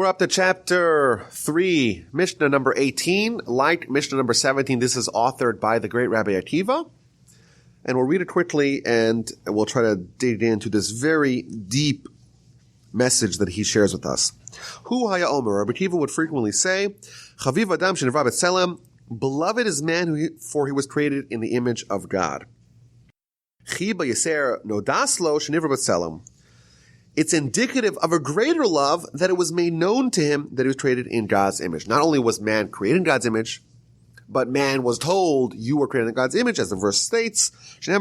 We're up to chapter 3, Mishnah number 18. Like Mishnah number 17, this is authored by the great Rabbi Akiva. And we'll read it quickly and we'll try to dig into this very deep message that he shares with us. Hu haya omer, Rabbi Akiva would frequently say, Chaviv adam shenivra b'tzelem, beloved is man for he was created in the image of God. Chi b'yaser nodaslo shenivra b'tzelem. It's indicative of a greater love that it was made known to him that he was created in God's image. Not only was man created in God's image, but man was told, you were created in God's image, as the verse states, for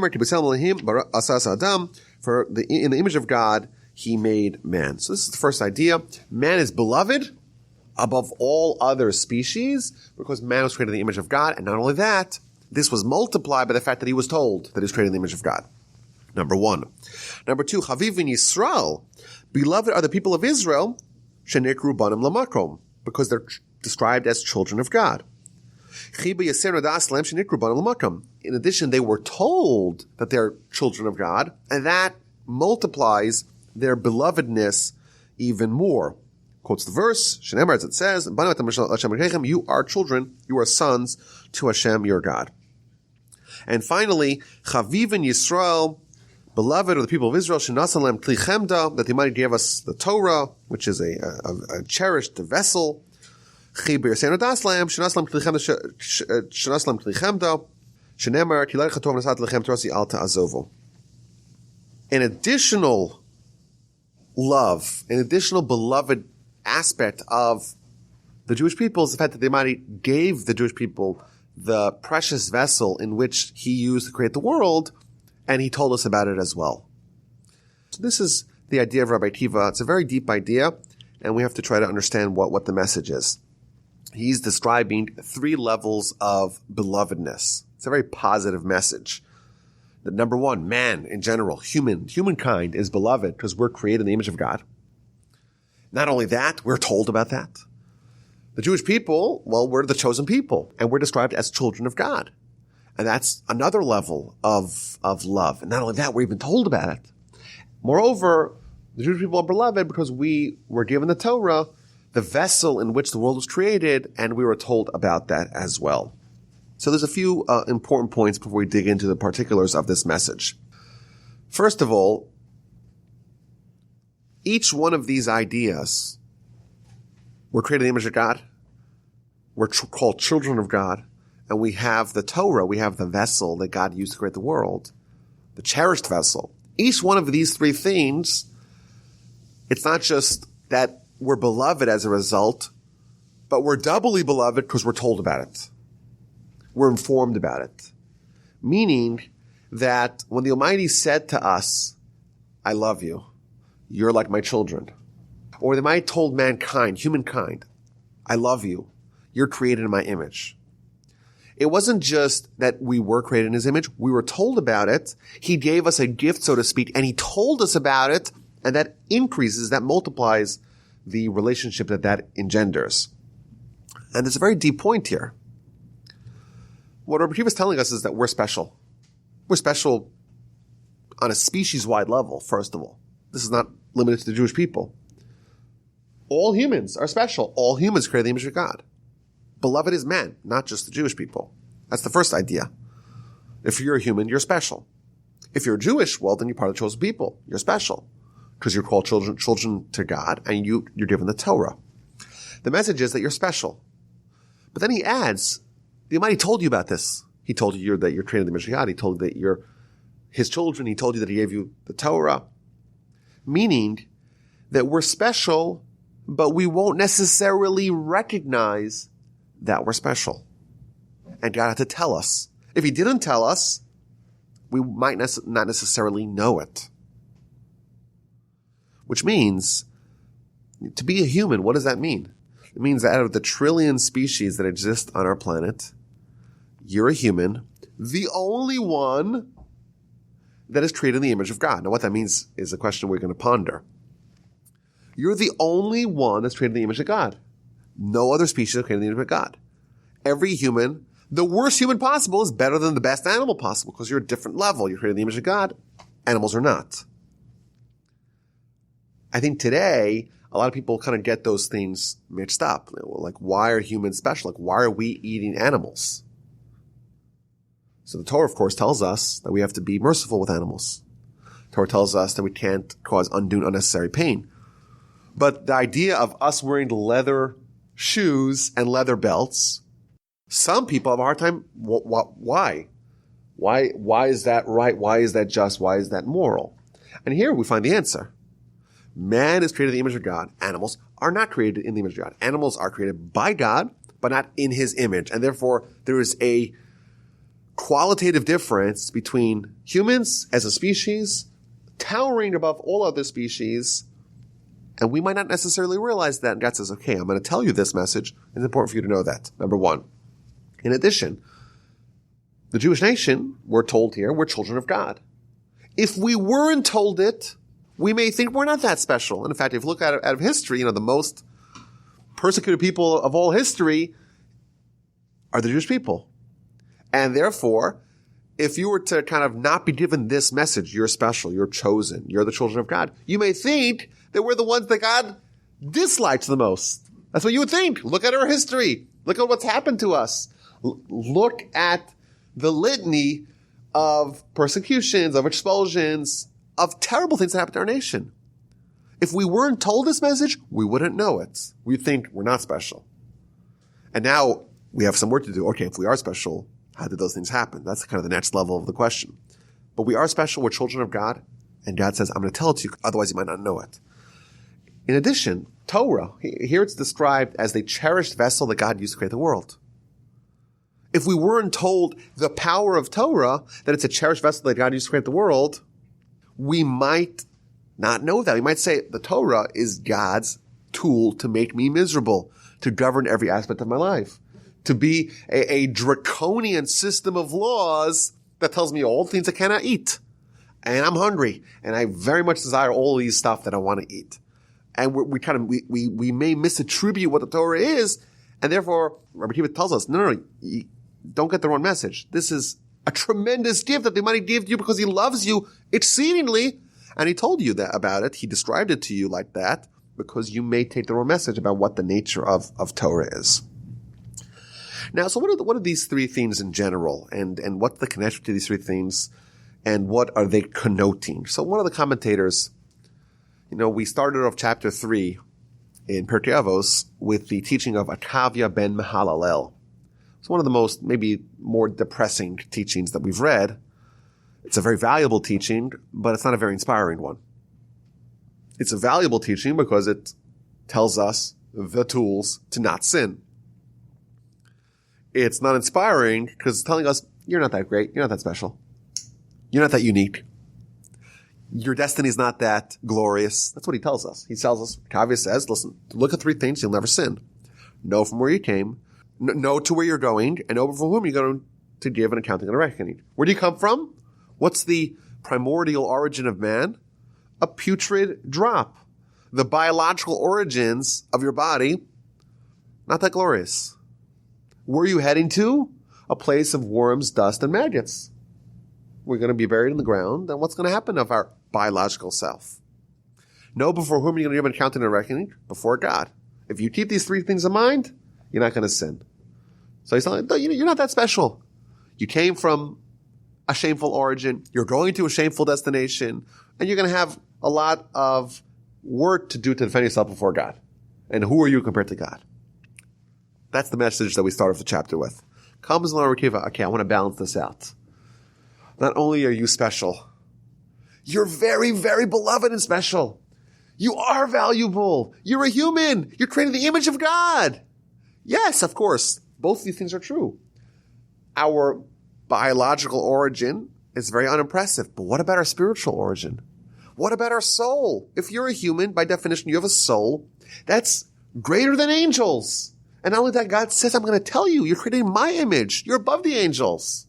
in the image of God, he made man. So this is the first idea. Man is beloved above all other species because man was created in the image of God. And not only that, this was multiplied by the fact that he was told that he was created in the image of God. Number one. Number two, Chaviv in Yisrael. Beloved are the people of Israel, shenikru banim lamakom, because they're described as children of God. In addition, they were told that they're children of God, and that multiplies their belovedness even more. Quotes the verse, Shenemar, as it says, you are children, you are sons to Hashem, your God. And finally, Chaviv in Yisrael, beloved are the people of Israel, shenasalem kli chemda, that they might give us the Torah, which is a cherished vessel. In additional love, an additional beloved aspect of the Jewish people is the fact that the Almighty gave the Jewish people the precious vessel in which He used to create the world, and He told us about it as well. So this is the idea of Rabbi Akiva. It's a very deep idea, and we have to try to understand what the message is. He's describing 3 levels of belovedness. It's a very positive message. That number one, man in general, humankind is beloved because we're created in the image of God. Not only that, we're told about that. The Jewish people, well, we're the chosen people, and we're described as children of God. And that's another level of love. And not only that, we're even told about it. Moreover, the Jewish people are beloved because we were given the Torah, the vessel in which the world was created, and we were told about that as well. So there's a few important points before we dig into the particulars of this message. First of all, each one of these ideas, we're created in the image of God, we're called children of God, and we have the Torah, we have the vessel that God used to create the world, the cherished vessel. Each one of these 3 things, it's not just that we're beloved as a result, but we're doubly beloved because we're told about it. We're informed about it. Meaning that when the Almighty said to us, I love you, you're like my children. Or the Almighty told mankind, humankind, I love you, you're created in my image. It wasn't just that we were created in His image, we were told about it. He gave us a gift, so to speak, and He told us about it, and that increases, that multiplies the relationship that engenders. And there's a very deep point here. What Rabbi Akiva is telling us is that we're special. We're special on a species-wide level, first of all. This is not limited to the Jewish people. All humans are special. All humans create the image of God. Beloved is man, not just the Jewish people. That's the first idea. If you're a human, you're special. If you're Jewish, well, then you're part of the chosen people. You're special. Because you're called children to God, and you're given the Torah. The message is that you're special. But then he adds, the Almighty told you about this. He told you that you're created in the image of God. He told you that you're His children. He told you that He gave you the Torah. Meaning that we're special, but we won't necessarily recognize that we're special. And God had to tell us. If He didn't tell us, we might not necessarily know it. Which means, to be a human, what does that mean? It means that out of the trillion species that exist on our planet, you're a human, the only one that is created in the image of God. Now what that means is a question we're going to ponder. You're the only one that's created in the image of God. No other species is created in the image of God. Every human, the worst human possible is better than the best animal possible because you're a different level. You're created in the image of God. Animals are not. I think today, a lot of people kind of get those things mixed up. Like, why are humans special? Like, why are we eating animals? So the Torah, of course, tells us that we have to be merciful with animals. The Torah tells us that we can't cause undue, unnecessary pain. But the idea of us wearing leather shoes and leather belts, some people have a hard time. Why? Why is that right? Why is that just? Why is that moral? And here we find the answer. Man is created in the image of God. Animals are not created in the image of God. Animals are created by God, but not in his image. And therefore, there is a qualitative difference between humans as a species, towering above all other species, and we might not necessarily realize that. And God says, okay, I'm going to tell you this message. It's important for you to know that, number one. In addition, the Jewish nation, we're told here, we're children of God. If we weren't told it, we may think we're not that special. And in fact, if you look at it out of history, the most persecuted people of all history are the Jewish people. And therefore, if you were to kind of not be given this message, you're special, you're chosen, you're the children of God, you may think that we're the ones that God dislikes the most. That's what you would think. Look at our history. Look at what's happened to us. Look at the litany of persecutions, of expulsions, of terrible things that happened to our nation. If we weren't told this message, we wouldn't know it. We'd think we're not special. And now we have some work to do. Okay, if we are special, how did those things happen? That's kind of the next level of the question. But we are special. We're children of God. And God says, I'm going to tell it to you. Otherwise, you might not know it. In addition, Torah, here it's described as the cherished vessel that God used to create the world. If we weren't told the power of Torah, that it's a cherished vessel that God used to create the world, we might not know that. We might say the Torah is God's tool to make me miserable, to govern every aspect of my life, to be a draconian system of laws that tells me all things I cannot eat. And I'm hungry, and I very much desire all these stuff that I want to eat. And we may misattribute what the Torah is, and therefore Rabbi Akiva tells us, no, don't get the wrong message. This is a tremendous gift that the Almighty gave you because He loves you exceedingly, and He told you that about it. He described it to you like that because you may take the wrong message about what the nature of Torah is. Now, so what are these three themes in general, and what's the connection to these three themes, and what are they connoting? So one of the commentators, we started off chapter 3 in Pirkei Avos with the teaching of Akiva ben Mahalalel. It's one of the most, maybe more depressing teachings that we've read. It's a very valuable teaching, but it's not a very inspiring one. It's a valuable teaching because it tells us the tools to not sin. It's not inspiring because it's telling us, you're not that great, you're not that special, you're not that unique. Your destiny is not that glorious. That's what he tells us. He tells us, Akiva says, listen, look at three things, you'll never sin. Know from where you came, know to where you're going, and know from whom you're going to give an accounting and a reckoning. Where do you come from? What's the primordial origin of man? A putrid drop. The biological origins of your body, not that glorious. Where are you heading to? A place of worms, dust, and maggots. We're going to be buried in the ground, and what's going to happen of our biological self? Know before whom you're going to give an accounting and a reckoning? Before God. If you keep these three things in mind, you're not going to sin. So he's telling you, you're not that special. You came from a shameful origin. You're going to a shameful destination, and you're going to have a lot of work to do to defend yourself before God. And who are you compared to God? That's the message that we start off the chapter with. Comes along Rabbi Akiva, okay, I want to balance this out. Not only are you special, you're very, very beloved and special. You are valuable. You're a human. You're created in the image of God. Yes, of course, both of these things are true. Our biological origin is very unimpressive, but what about our spiritual origin? What about our soul? If you're a human, by definition, you have a soul that's greater than angels. And not only that, God says, I'm going to tell you, you're created in my image. You're above the angels.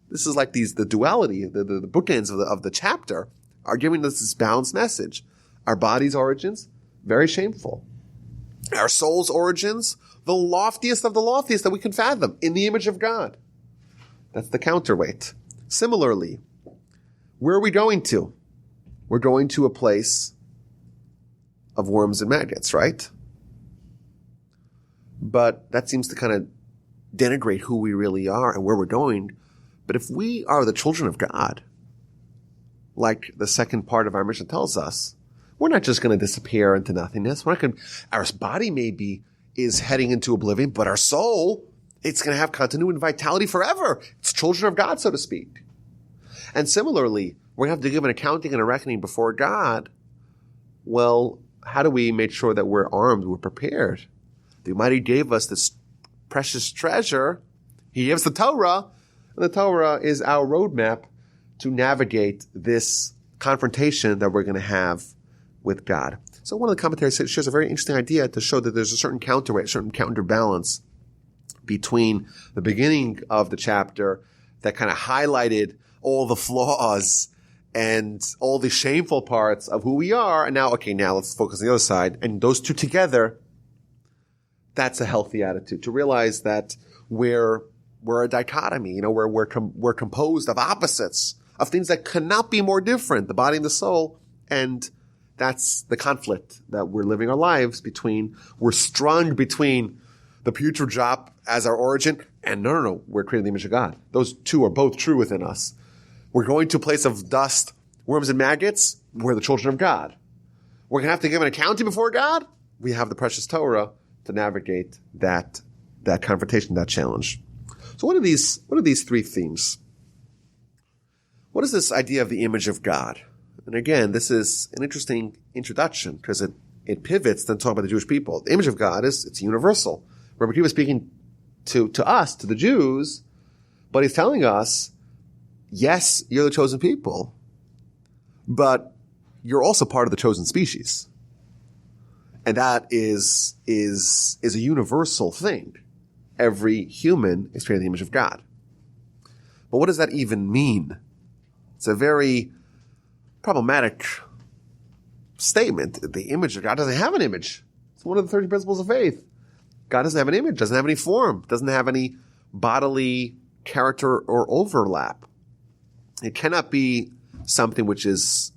This is like the duality, the bookends of the chapter are giving us this balanced message. Our body's origins, very shameful. Our soul's origins, the loftiest of the loftiest that we can fathom, in the image of God. That's the counterweight. Similarly, where are we going to? We're going to a place of worms and maggots, right? But that seems to kind of denigrate who we really are and where we're going. But if we are the children of God, like the second part of our mission tells us, we're not just going to disappear into nothingness. Our body maybe is heading into oblivion, but our soul, it's going to have continuity and vitality forever. It's children of God, so to speak. And similarly, we're going to have to give an accounting and a reckoning before God. Well, how do we make sure that we're armed, we're prepared? The Almighty gave us this precious treasure. He gave us the Torah, and the Torah is our roadmap to navigate this confrontation that we're going to have with God. So one of the commentaries shares a very interesting idea to show that there's a certain counterweight, a certain counterbalance between the beginning of the chapter that kind of highlighted all the flaws and all the shameful parts of who we are. And now let's focus on the other side. And those two together, that's a healthy attitude, to realize that we're a dichotomy, we're composed of opposites, of things that cannot be more different, the body and the soul. And that's the conflict that we're living our lives between. We're strung between the putrid job as our origin and no, we're created in the image of God. Those two are both true within us. We're going to a place of dust, worms and maggots. We're the children of God. We're going to have to give an accounting before God. We have the precious Torah to navigate that confrontation, that challenge. So what are these three themes? What is this idea of the image of God? And again, this is an interesting introduction because it pivots then talk about the Jewish people. The image of God it's universal. Rabbi Akiva is speaking to us, to the Jews, but he's telling us, yes, you're the chosen people, but you're also part of the chosen species. And that is a universal thing. Every human is created in the image of God. But what does that even mean? It's a very problematic statement. The image of God doesn't have an image. It's one of the 30 principles of faith. God doesn't have an image, doesn't have any form, doesn't have any bodily character or overlap. It cannot be something which is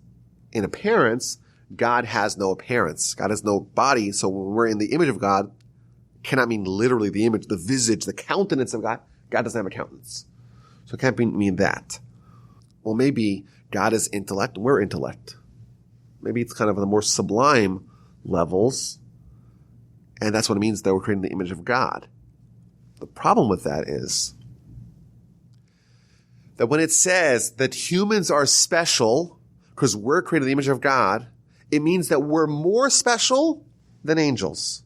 in appearance. God has no appearance. God has no body. So when we're in the image of God, it cannot mean literally the image, the visage, the countenance of God. God doesn't have a countenance. So it can't mean that. Well, maybe God is intellect and we're intellect. Maybe it's kind of the more sublime levels. And that's what it means that we're creating the image of God. The problem with that is that when it says that humans are special because we're created in the image of God, it means that we're more special than angels.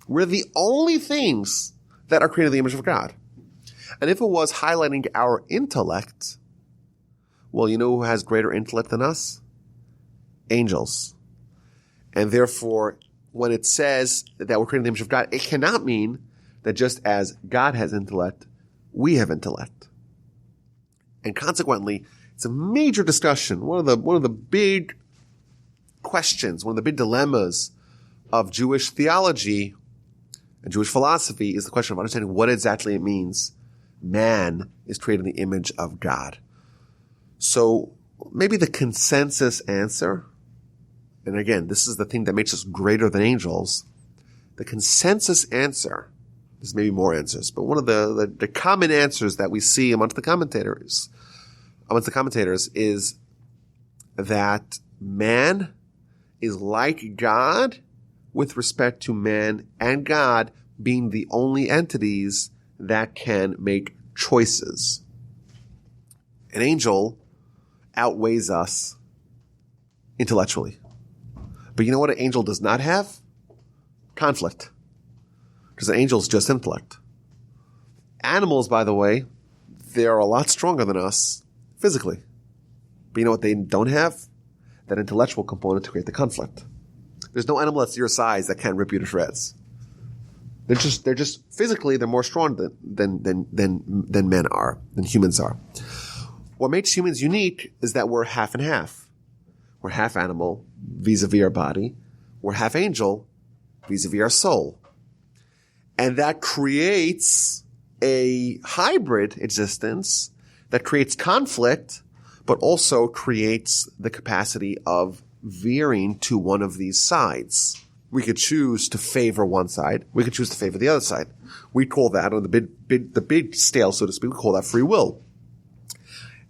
We're the only things that are created in the image of God. And if it was highlighting our intellect, well, you know who has greater intellect than us? Angels. And therefore, when it says that we're created in the image of God, it cannot mean that just as God has intellect, we have intellect. And consequently, it's a major discussion. One of the big questions, one of the big dilemmas of Jewish theology and Jewish philosophy is the question of understanding what exactly it means man is created in the image of God. So maybe the consensus answer, and again, this is the thing that makes us greater than angels, the consensus answer, there's maybe more answers, but one of the common answers that we see amongst the commentators is that man is like God with respect to man and God being the only entities that can make choices. An angel outweighs us intellectually. But you know what an angel does not have? Conflict. Because an angel is just intellect. Animals, by the way, they're a lot stronger than us physically. But you know what they don't have? That intellectual component to create the conflict. There's no animal that's your size that can't rip you to shreds. They're just physically, they're more strong than men are, than humans are. What makes humans unique is that we're half and half. We're half animal vis-a-vis our body. We're half angel vis-a-vis our soul. And that creates a hybrid existence that creates conflict, but also creates the capacity of veering to one of these sides. We could choose to favor one side. We could choose to favor the other side. We call that, on the big scale, so to speak, we call that free will.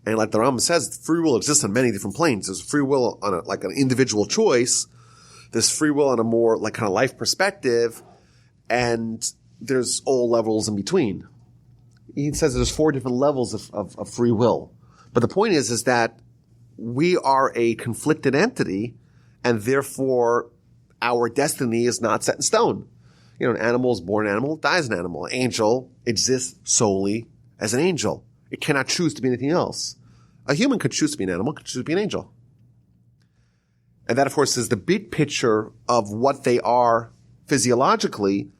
And like the Rambam says, free will exists on many different planes. There's free will on like an individual choice. There's free will on a more like kind of life perspective. And there's all levels in between. He says there's 4 different levels of free will. But the point is that we are a conflicted entity, and therefore our destiny is not set in stone. You know, an animal is born an animal, dies an animal. An angel exists solely as an angel. It cannot choose to be anything else. A human could choose to be an animal, could choose to be an angel. And that, of course, is the big picture of what they are physiologically,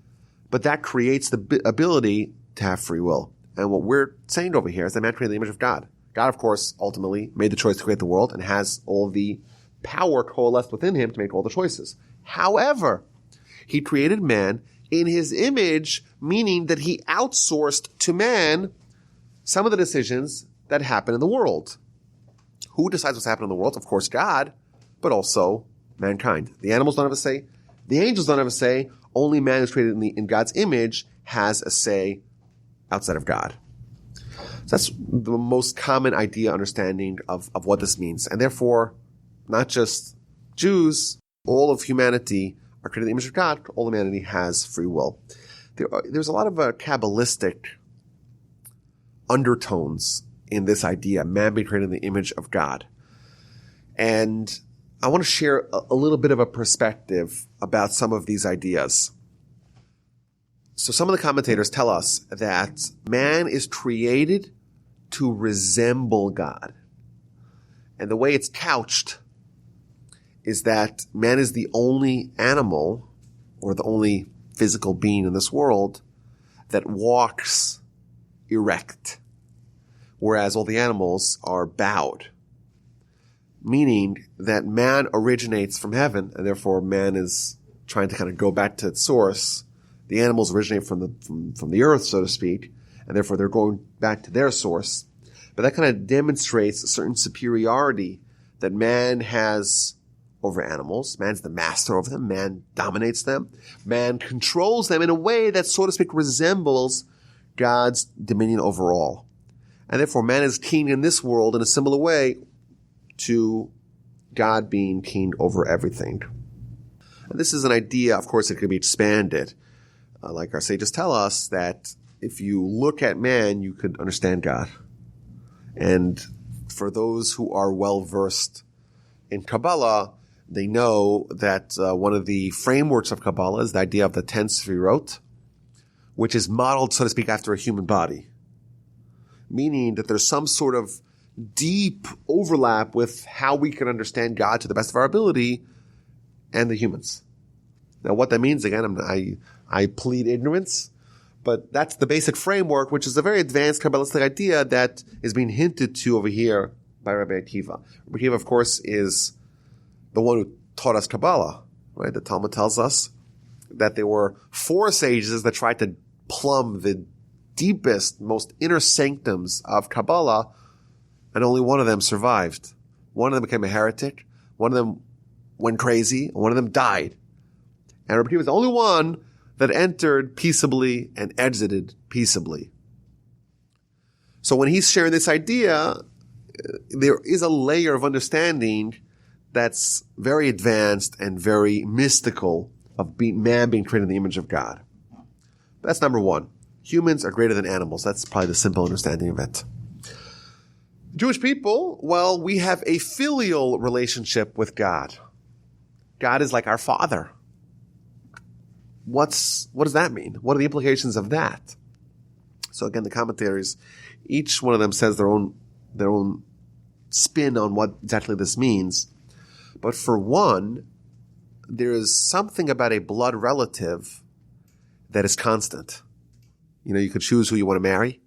but that creates the ability to have free will. And what we're saying over here is that man created the image of God. God, of course, ultimately made the choice to create the world and has all the power coalesced within him to make all the choices. However, he created man in his image, meaning that he outsourced to man some of the decisions that happen in the world. Who decides what's happening in the world? Of course, God, but also mankind. The animals don't have a say. The angels don't have a say. Only man who's created in God's image has a say outside of God. So that's the most common idea, understanding of what this means. And therefore, not just Jews, all of humanity are created in the image of God. All humanity has free will. There's a lot of Kabbalistic undertones in this idea, man being created in the image of God. And I want to share a little bit of a perspective about some of these ideas. So some of the commentators tell us that man is created to resemble God. And the way it's couched is that man is the only animal or the only physical being in this world that walks erect, whereas all the animals are bowed. Meaning that man originates from heaven, and therefore man is trying to kind of go back to its source. The animals originate from the earth, so to speak, and therefore they're going back to their source. But that kind of demonstrates a certain superiority that man has over animals. Man's the master over them. Man dominates them. Man controls them in a way that, so to speak, resembles God's dominion over all. And therefore man is king in this world in a similar way to God being king over everything. And this is an idea, of course, that can be expanded. Like our sages tell us that if you look at man, you could understand God. And for those who are well-versed in Kabbalah, they know that one of the frameworks of Kabbalah is the idea of the 10 Sefirot, which is modeled, so to speak, after a human body. Meaning that there's some sort of deep overlap with how we can understand God to the best of our ability and the humans. Now, what that means, again, I plead ignorance, but that's the basic framework, which is a very advanced Kabbalistic idea that is being hinted to over here by Rabbi Akiva. Rabbi Akiva, of course, is the one who taught us Kabbalah, right? The Talmud tells us that there were 4 sages that tried to plumb the deepest, most inner sanctums of Kabbalah, and only one of them survived. One of them became a heretic, one of them went crazy, and one of them died. And Rabbi Akiva was the only one that entered peaceably and exited peaceably. So when he's sharing this idea, there is a layer of understanding that's very advanced and very mystical of man being created in the image of God. That's number one. Humans are greater than animals. That's probably the simple understanding of it. Jewish people, well, we have a filial relationship with God. God is like our father. What does that mean? What are the implications of that? So again, the commentaries, each one of them says their own spin on what exactly this means. But for one, there is something about a blood relative that is constant. You know, you could choose who you want to marry.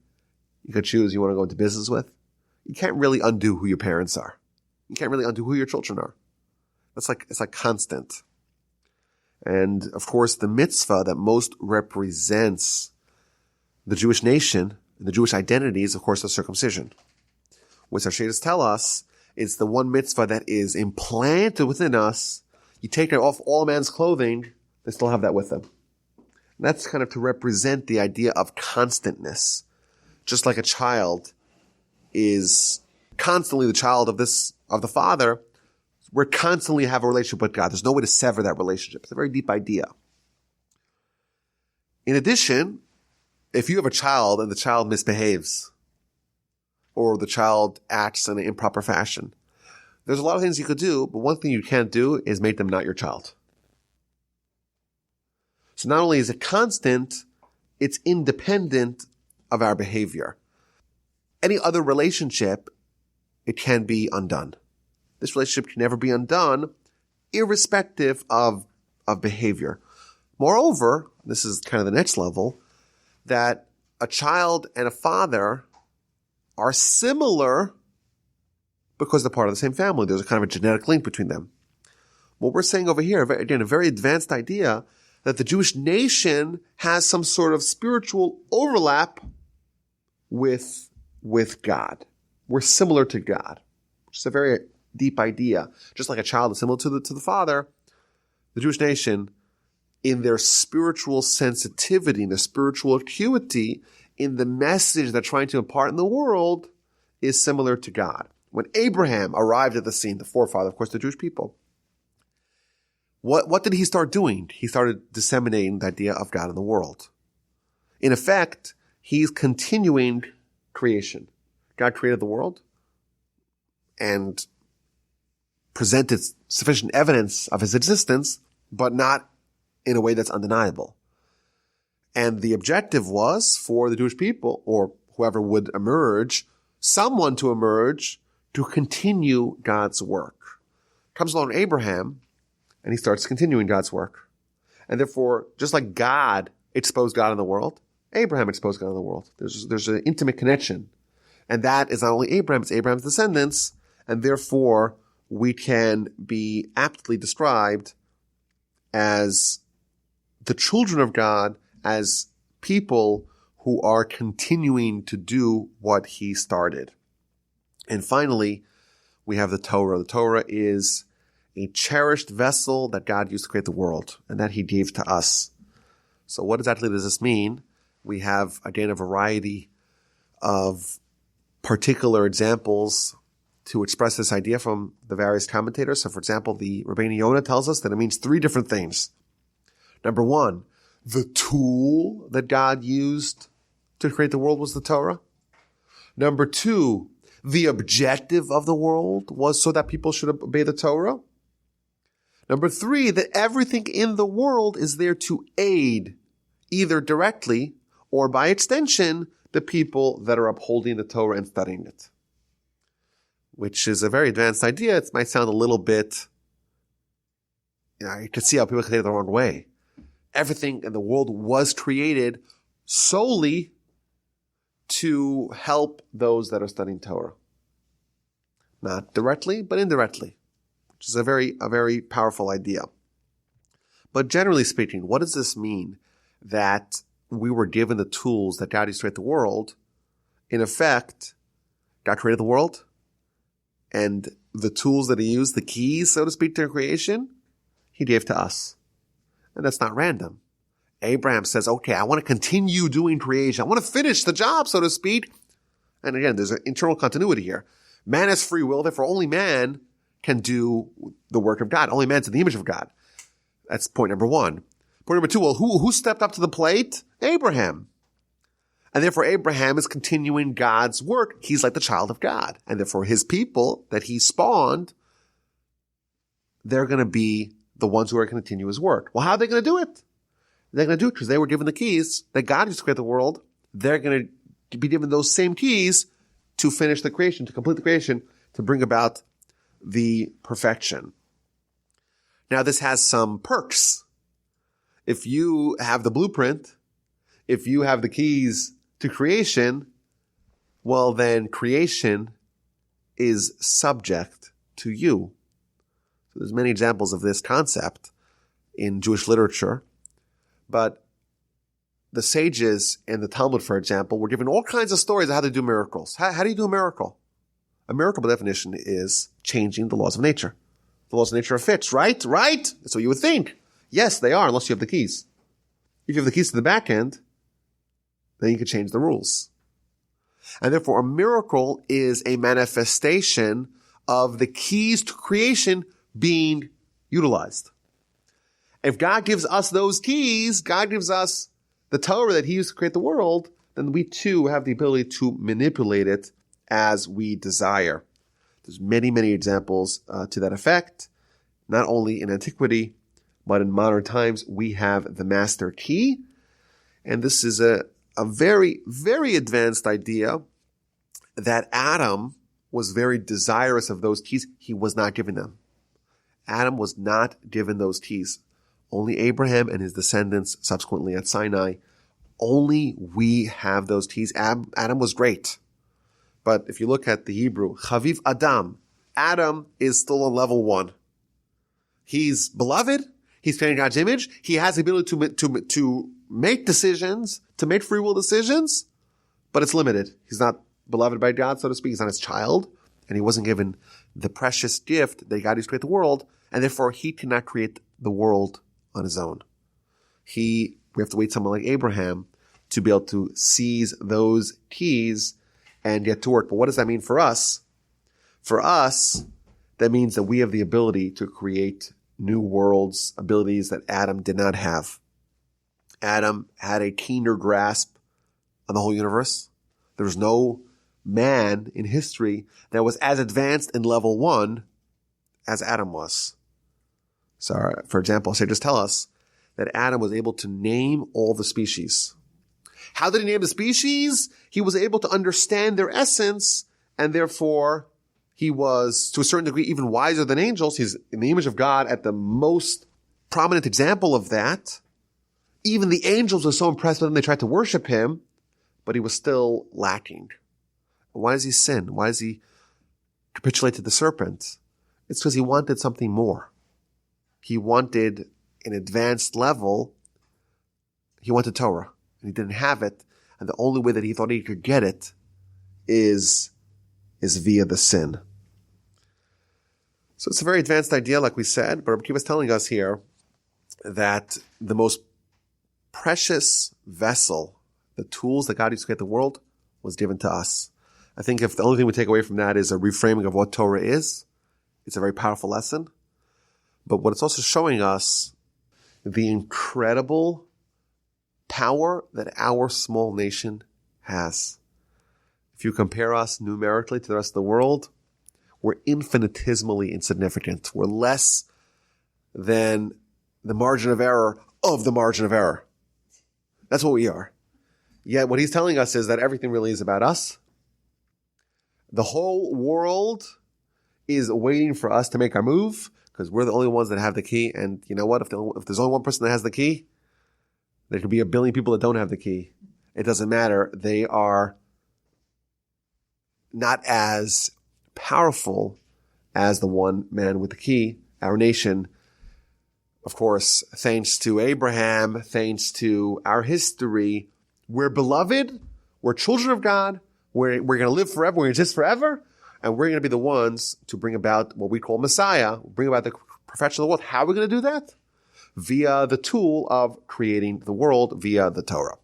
You could choose who you want to go into business with. You can't really undo who your parents are. You can't really undo who your children are. It's like constant. And of course, the mitzvah that most represents the Jewish nation and the Jewish identity is, of course, the circumcision, which our sheikhs tell us It's the one mitzvah that is implanted within us. You take off all man's clothing, they still have that with them. And that's kind of to represent the idea of constantness. Just like a child is constantly the child of the Father, we constantly have a relationship with God. There's no way to sever that relationship. It's a very deep idea. In addition, if you have a child and the child misbehaves, or the child acts in an improper fashion, there's a lot of things you could do, but one thing you can't do is make them not your child. So not only is it constant, it's independent of our behavior. Any other relationship, it can be undone. This relationship can never be undone, irrespective of behavior. Moreover, this is kind of the next level, that a child and a father are similar because they're part of the same family. There's a kind of a genetic link between them. What we're saying over here, again, a very advanced idea, that the Jewish nation has some sort of spiritual overlap with God. We're similar to God, which is a very deep idea. Just like a child is similar to the father, the Jewish nation, in their spiritual sensitivity, in their spiritual acuity, in the message they're trying to impart in the world, is similar to God. When Abraham arrived at the scene, the forefather, of course, the Jewish people, what did he start doing? He started disseminating the idea of God in the world. In effect, he's continuing creation. God created the world and presented sufficient evidence of his existence, but not in a way that's undeniable. And the objective was for the Jewish people, or whoever would emerge, someone to emerge to continue God's work. Comes along Abraham, and he starts continuing God's work. And therefore, just like God exposed God in the world, Abraham exposed God in the world. There's an intimate connection. And that is not only Abraham, it's Abraham's descendants, and therefore we can be aptly described as the children of God, as people who are continuing to do what he started. And finally, we have the Torah. The Torah is a cherished vessel that God used to create the world, and that he gave to us. So what exactly does this mean? We have, again, a variety of particular examples to express this idea from the various commentators. So, for example, the Rabbeinu Yonah tells us that it means three different things. Number one, the tool that God used to create the world was the Torah. Number two, the objective of the world was so that people should obey the Torah. Number three, that everything in the world is there to aid, either directly or by extension, the people that are upholding the Torah and studying it. Which is a very advanced idea. It might sound a little bit, you can see how people can take it the wrong way. Everything in the world was created solely to help those that are studying Torah. Not directly, but indirectly, which is a very powerful idea. But generally speaking, what does this mean? That we were given the tools that God used to create the world. In effect, God created the world, and the tools that he used, the keys, so to speak, to creation, he gave to us. And that's not random. Abraham says, okay, I want to continue doing creation. I want to finish the job, so to speak. And again, there's an internal continuity here. Man has free will, therefore only man can do the work of God. Only man's in the image of God. That's point number one. Point number two, well, who stepped up to the plate? Abraham. And therefore Abraham is continuing God's work. He's like the child of God. And therefore his people that he spawned, they're going to be the ones who are going to continue his work. Well, how are they going to do it? They're going to do it because they were given the keys that God used to create the world. They're going to be given those same keys to finish the creation, to complete the creation, to bring about the perfection. Now, this has some perks. If you have the blueprint, if you have the keys to creation, well, then creation is subject to you. So there's many examples of this concept in Jewish literature, but the sages in the Talmud, for example, were given all kinds of stories of how to do miracles. How do you do a miracle? A miracle, by definition, is changing the laws of nature. The laws of nature are fixed, right? Right? That's what you would think. Yes, they are, unless you have the keys. If you have the keys to the back end, then you can change the rules. And therefore, a miracle is a manifestation of the keys to creation being utilized. If God gives us those keys, God gives us the Torah that He used to create the world, then we too have the ability to manipulate it as we desire. There's many, many examples to that effect. Not only in antiquity, but in modern times, we have the master key. And this is a very, very advanced idea that Adam was very desirous of those keys. He was not given them. Adam was not given those keys. Only Abraham and his descendants subsequently at Sinai. Only we have those keys. Adam was great. But if you look at the Hebrew, Chaviv Adam, Adam is still on level 1. He's beloved. He's created God's image. He has the ability to make decisions, to make free will decisions, but it's limited. He's not beloved by God, so to speak. He's not His child, and he wasn't given the precious gift that God used to create the world, and therefore he cannot create the world on his own. We have to wait someone like Abraham to be able to seize those keys and get to work. But what does that mean for us? For us, that means that we have the ability to create new worlds, abilities that Adam did not have. Adam had a keener grasp on the whole universe. There was no man in history that was as advanced in level 1 as Adam was. So, for example, just tell us that Adam was able to name all the species. How did he name the species? He was able to understand their essence, and therefore he was, to a certain degree, even wiser than angels. He's in the image of God at the most prominent example of that. Even the angels were so impressed with him, they tried to worship him, but he was still lacking. Why does he sin? Why does he capitulate to the serpent? It's because he wanted something more. He wanted an advanced level. He wanted Torah, and he didn't have it. And the only way that he thought he could get it is via the sin. So it's a very advanced idea, like we said, but Rabbi Akiva is telling us here that the most precious vessel, the tools that God used to create the world, was given to us. I think if the only thing we take away from that is a reframing of what Torah is, it's a very powerful lesson. But what it's also showing us, the incredible power that our small nation has. If you compare us numerically to the rest of the world, we're infinitesimally insignificant. We're less than the margin of error of the margin of error. That's what we are. Yet what he's telling us is that everything really is about us. The whole world is waiting for us to make our move because we're the only ones that have the key. And you know what? If there's only one person that has the key, there could be a billion people that don't have the key. It doesn't matter. They are not as powerful as the one man with the key. Our nation, of course, thanks to Abraham, thanks to our history, we're beloved, we're children of God, we're going to live forever, we're going to exist forever, and we're going to be the ones to bring about what we call Messiah, bring about the perfection of the world. How are we going to do that? Via the tool of creating the world via the Torah.